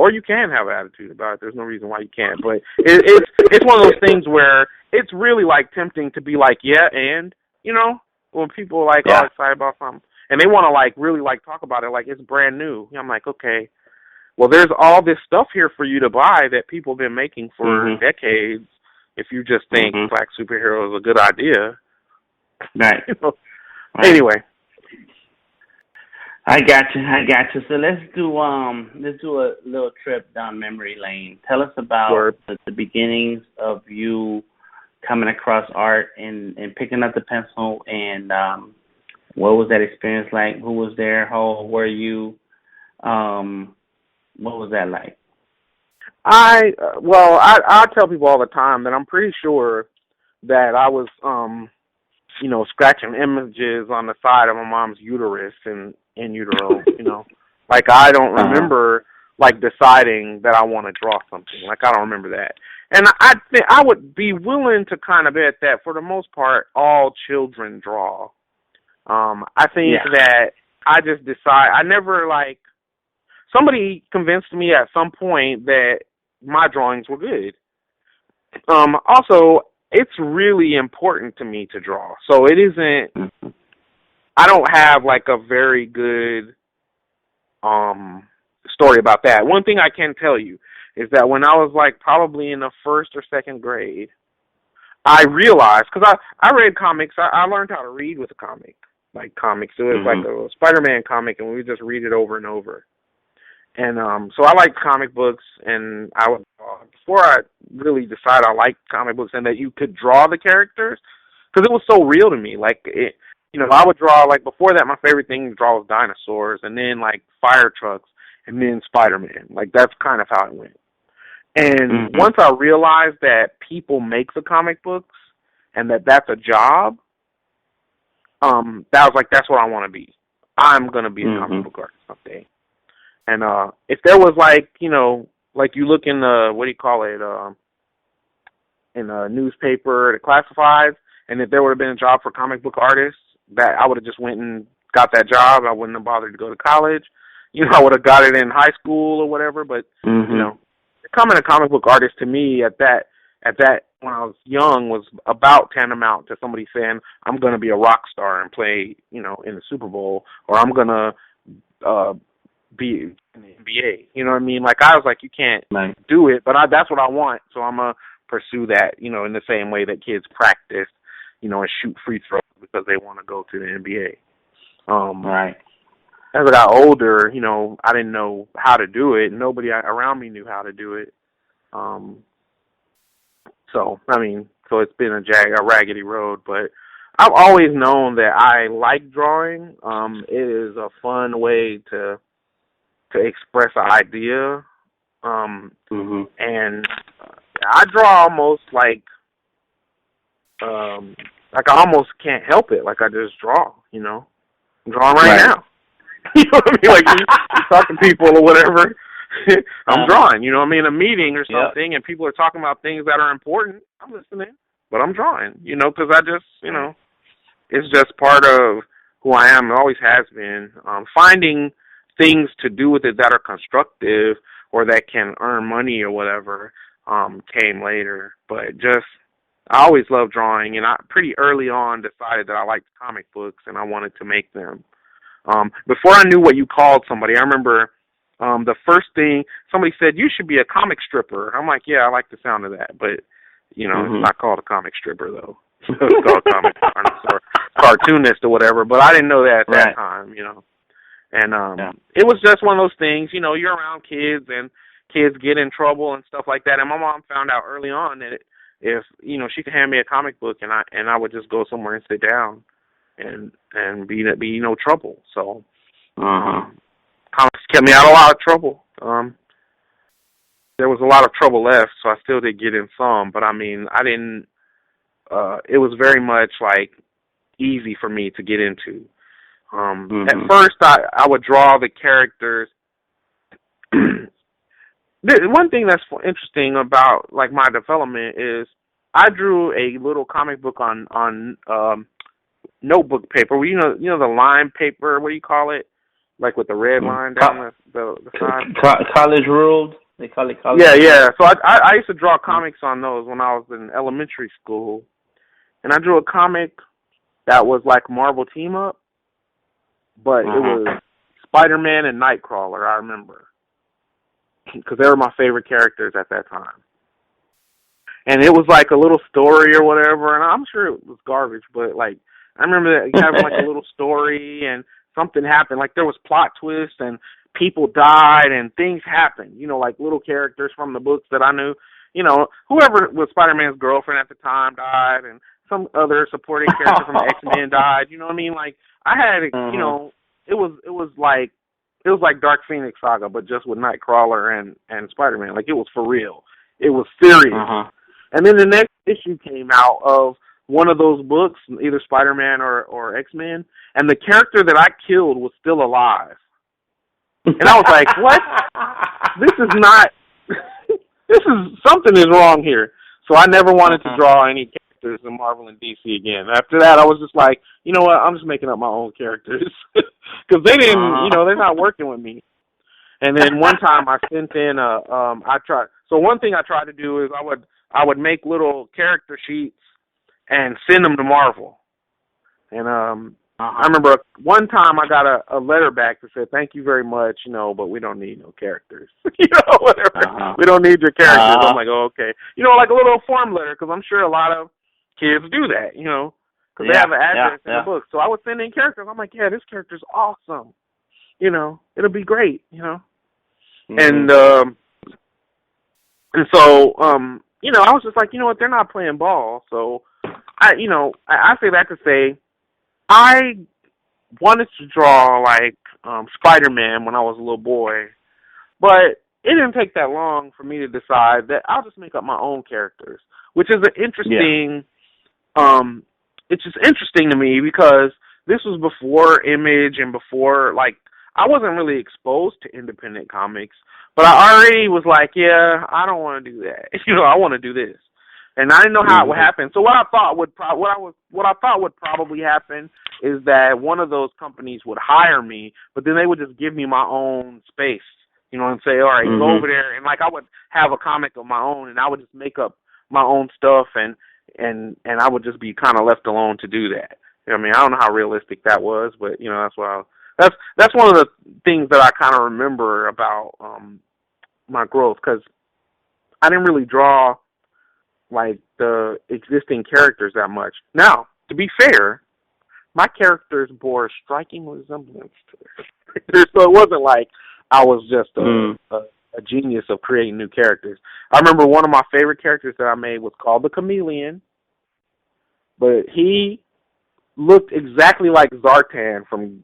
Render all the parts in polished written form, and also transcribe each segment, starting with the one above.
or you can have an attitude about it. There's no reason why you can't. But it's one of those things where it's really like tempting to be like, yeah, and when people are like all excited about something and they want to like really like talk about it like it's brand new. I'm like, okay, well, there's all this stuff here for you to buy that people have been making for decades. If you just think black superhero is a good idea, right? Right. Anyway. I got you. So let's do a little trip down memory lane. Tell us about the beginnings of you coming across art and picking up the pencil, and what was that experience like? Who was there? How old were you? What was that like? I tell people all the time that I'm pretty sure that I was scratching images on the side of my mom's uterus and in utero, like I don't remember like deciding that I want to draw something. Like I don't remember that. And I think I would be willing to kind of bet that for the most part all children draw. I think that I just decide I never like somebody convinced me at some point that my drawings were good. Also, it's really important to me to draw. So it isn't I don't have like a very good story about that. One thing I can tell you is that when I was like probably in the first or second grade, I realized, because I read comics, I learned how to read with a comic, like comics. It was like a Spider-Man comic, and we would just read it over and over. And so I liked comic books, and I would before I really decided I liked comic books and that you could draw the characters, because it was so real to me. Like it. I would draw, like, before that, my favorite thing to draw was dinosaurs, and then, like, fire trucks, and then Spider-Man. Like, that's kind of how it went. And once I realized that people make the comic books and that that's a job, that was like, that's what I want to be. I'm going to be a comic book artist someday. And if there was, like, like you look in the, what do you call it, in a newspaper, the classifieds, and if there would have been a job for comic book artists, that I would have just went and got that job. I wouldn't have bothered to go to college. I would have got it in high school or whatever. But becoming a comic book artist to me at that when I was young was about tantamount to somebody saying I'm going to be a rock star and play in the Super Bowl, or I'm going to be in the NBA. You know what I mean? Like I was like, you can't do it, but that's what I want, so I'm gonna pursue that. In the same way that kids practice, and shoot free throws because they want to go to the NBA. Right. As I got older, I didn't know how to do it. Nobody around me knew how to do it. So it's been a raggedy road, but I've always known that I like drawing. It is a fun way to express an idea. And I draw almost like I almost can't help it. Like I just draw, I'm drawing right now. You know what I mean? Like you talk to people or whatever. I'm drawing, a meeting or something, and people are talking about things that are important. I'm listening, but I'm drawing, because I just, it's just part of who I am. It always has been. Finding things to do with it that are constructive or that can earn money or whatever came later. But just, I always loved drawing, and I pretty early on decided that I liked comic books and I wanted to make them. Before I knew what you called somebody, I remember the first thing somebody said, you should be a comic stripper. I'm like, yeah, I like the sound of that, but it's not called a comic stripper though. It's called comic artist or cartoonist or whatever. But I didn't know that at that time, And it was just one of those things, you're around kids and kids get in trouble and stuff like that. And my mom found out early on that if she could hand me a comic book and I would just go somewhere and sit down and be no trouble. So comics kept me out of a lot of trouble. There was a lot of trouble left, so I still did get in some, but I didn't it was very much like easy for me to get into. At first I would draw the characters. One thing that's interesting about like my development is I drew a little comic book on notebook paper. The lined paper, what do you call it? like with the red line down the side. College Ruled. They call it College. Yeah. So I used to draw comics on those when I was in elementary school, and I drew a comic that was like Marvel Team Up, but it was Spider-Man and Nightcrawler. I remember because they were my favorite characters at that time. And it was like a little story or whatever, and I'm sure it was garbage, but like I remember having like a little story and something happened, like there was plot twists and people died and things happened, you know, like little characters from the books that I knew, you know, whoever was Spider-Man's girlfriend at the time died and some other supporting character from X-Men died, you know what I mean? Like I had, you know, it was like Dark Phoenix Saga, but just with Nightcrawler and Spider-Man. Like it was for real. It was serious. And then the next issue came out of one of those books, either Spider-Man or X-Men, and the character that I killed was still alive. And I was like, what? Something is wrong here. So I never wanted to draw any characters in Marvel and DC again. After that, I was just like, you know what, I'm just making up my own characters. Because they didn't, you know, they're not working with me. And then one time I sent in one thing I tried to do is I would make little character sheets and send them to Marvel. And I remember one time I got a letter back that said, thank you very much, you know, but we don't need no characters. You know, whatever. We don't need your characters. I'm like, oh, okay. You know, like a little form letter, because I'm sure a lot of kids do that, you know, because they have an address in the book. So I would send in characters. I'm like, yeah, this character's awesome. You know, it'll be great, you know. And so, you know, I was just like, you know what, they're not playing ball. So, I say that to say, I wanted to draw like Spider-Man when I was a little boy, but it didn't take that long for me to decide that I'll just make up my own characters, which is an interesting, it's just interesting to me because this was before Image and before, like, I wasn't really exposed to independent comics, but I already was like, yeah, I don't want to do that. You know, I want to do this. And I didn't know how it would happen. So what I thought would probably happen is that one of those companies would hire me, but then they would just give me my own space, you know, and say, all right, go over there. And like I would have a comic of my own, and I would just make up my own stuff, and I would just be kind of left alone to do that. I mean, I don't know how realistic that was, but you know, that's one of the things that I kind of remember about my growth, because I didn't really draw like the existing characters that much. Now, to be fair, my characters bore striking resemblance to their characters, so it wasn't like I was just a genius of creating new characters. I remember one of my favorite characters that I made was called the Chameleon, but he looked exactly like Zartan from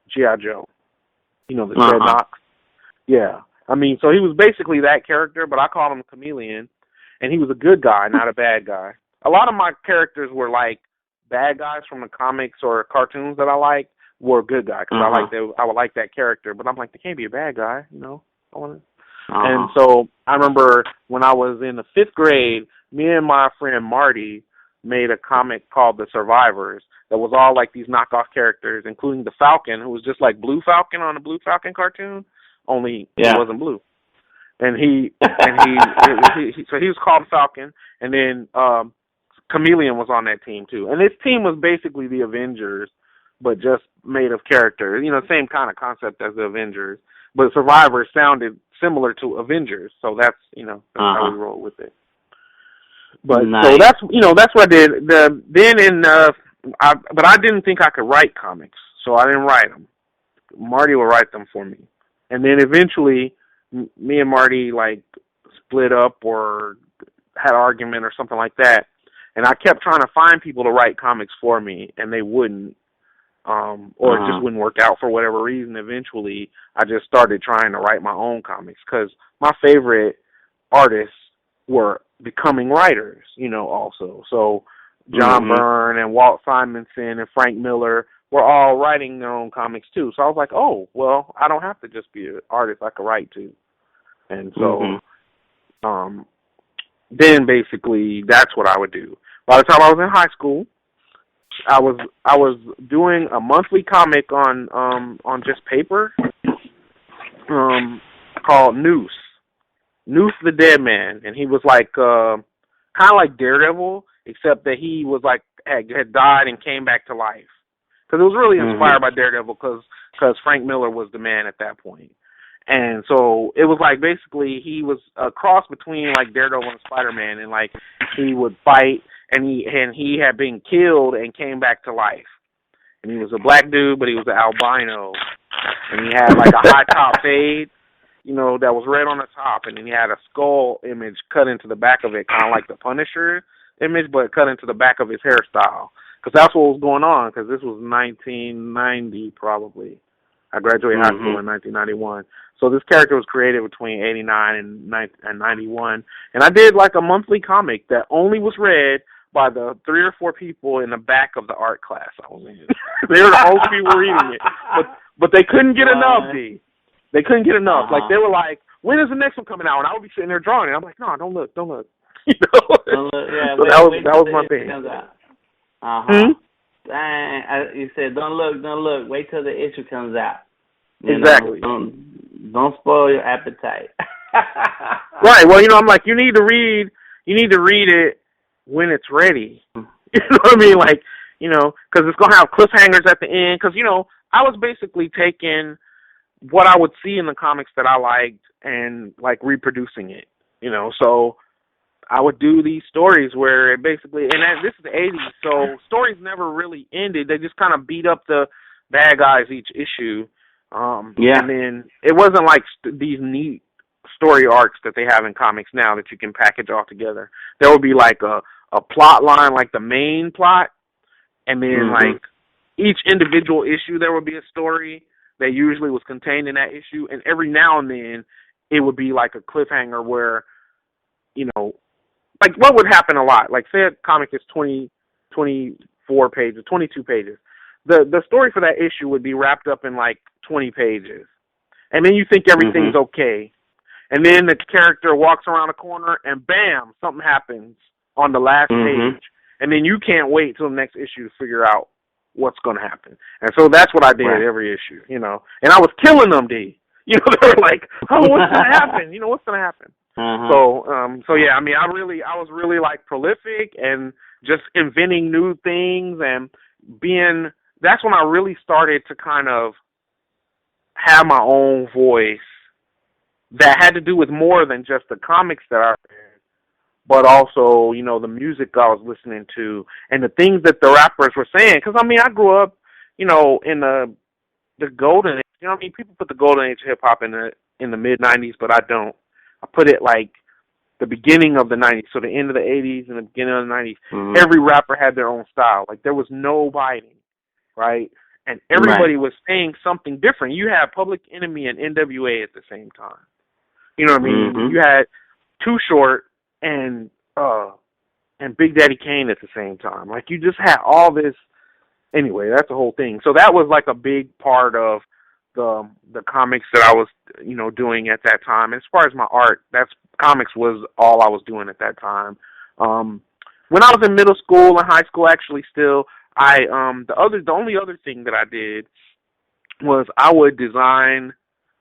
G.I. Joe. You know, the Dreadnoks. Yeah. I mean, so he was basically that character, but I called him Chameleon, and he was a good guy, not a bad guy. A lot of my characters were like bad guys from the comics or cartoons that I liked were a good guy because I would like that character, but I'm like, they can't be a bad guy, you know. And so I remember when I was in the 5th grade, me and my friend Marty made a comic called The Survivors that was all like these knockoff characters, including the Falcon, who was just like Blue Falcon on the Blue Falcon cartoon. Only he wasn't blue, and so he was called Falcon, and then Chameleon was on that team too. And this team was basically the Avengers, but just made of characters. You know, same kind of concept as the Avengers, but Survivors sounded similar to Avengers, so that's how we rolled with it. But so that's what I did. But I didn't think I could write comics, so I didn't write them. Marty would write them for me. And then eventually, me and Marty, like, split up or had an argument or something like that. And I kept trying to find people to write comics for me, and they wouldn't. Or it just wouldn't work out for whatever reason. Eventually, I just started trying to write my own comics because my favorite artists were becoming writers, you know, also. So John Byrne and Walt Simonson and Frank Miller were all writing their own comics too. So I was like, oh, well, I don't have to just be an artist. I could write too. And so then basically that's what I would do. By the time I was in high school, I was doing a monthly comic on just paper, called Noose the Dead Man, and he was like kind of like Daredevil, except that he was like had died and came back to life. Because it was really inspired by Daredevil, because Frank Miller was the man at that point. And so it was like basically he was a cross between like Daredevil and Spider-Man, and like he would fight, and he had been killed and came back to life. And he was a black dude, but he was an albino, and he had like a high top fade, that was red on the top, and then he had a skull image cut into the back of it, kind of like the Punisher image, but cut into the back of his hairstyle. Because that's what was going on, because this was 1990 probably. I graduated high school in 1991. So this character was created between 89 and 91. And I did like a monthly comic that only was read by the 3 or 4 people in the back of the art class I was in. They were the only people reading it. But they couldn't get enough, D. They couldn't get enough. Like, they were like, when is the next one coming out? And I would be sitting there drawing it. I'm like, no, don't look. Don't look. Don't look. Yeah, so that was my thing. You said, don't look. Wait till the issue comes out. Exactly. Don't spoil your appetite. Right. Well, I'm like, you need to read it when it's ready. You know what I mean? Like, because it's going to have cliffhangers at the end. Because, I was basically taking what I would see in the comics that I liked and, like, reproducing it. So I would do these stories where it basically, and this is the 80s, so stories never really ended. They just kind of beat up the bad guys each issue. And then it wasn't like these neat story arcs that they have in comics now that you can package all together. There would be like a plot line, like the main plot, and then like each individual issue there would be a story that usually was contained in that issue, and every now and then it would be like a cliffhanger where, like what would happen a lot, like say a comic is 24 pages, 22 pages. The story for that issue would be wrapped up in like 20 pages. And then you think everything's okay. And then the character walks around a corner and bam, something happens on the last page. And then you can't wait till the next issue to figure out what's going to happen. And so that's what I did every issue, And I was killing them, D. They were like, oh, what's going to happen? What's going to happen? So yeah, I mean, I was really like prolific and just inventing new things and that's when I really started to kind of have my own voice that had to do with more than just the comics that I read, but also, the music I was listening to and the things that the rappers were saying. Because, I mean, I grew up, in the golden age. People put the golden age of hip-hop in the mid-'90s, but I don't. I put it like the beginning of the 90s, so the end of the 80s and the beginning of the 90s. Every rapper had their own style. Like, there was no biting. Right? And everybody was saying something different. You had Public Enemy and NWA at the same time. You know what I mean? You had Too Short and Big Daddy Kane at the same time. Like, you just had all this. Anyway, that's the whole thing. So that was like a big part of the comics that I was, doing at that time. As far as my art, comics was all I was doing at that time. When I was in middle school and high school, actually still, the only other thing that I did was I would design.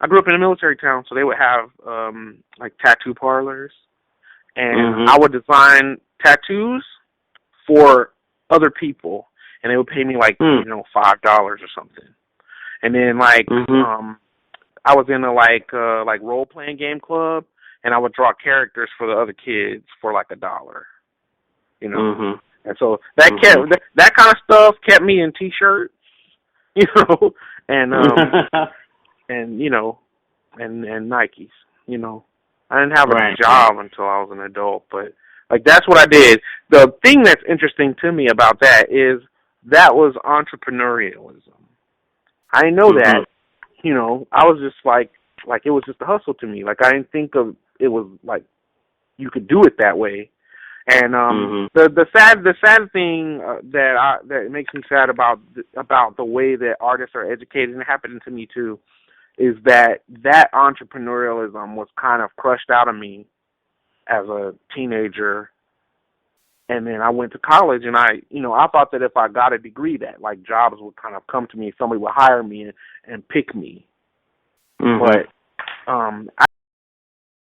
I grew up in a military town, so they would have like tattoo parlors, and I would design tattoos for other people, and they would pay me like $5 or something. And then like I was in a like role playing game club, and I would draw characters for the other kids for like $1. And so that that kind of stuff kept me in T-shirts, and and Nikes. I didn't have a job until I was an adult, but like that's what I did. The thing that's interesting to me about that is that was entrepreneurialism. I didn't know that. I was just like it was just a hustle to me. Like I didn't think of it was like you could do it that way. And the sad thing that makes me sad about the way that artists are educated, and it happened to me too, is that entrepreneurialism was kind of crushed out of me as a teenager And then I went to college, and I thought that if I got a degree, that like jobs would kind of come to me, somebody would hire me and pick me. Mm-hmm. But I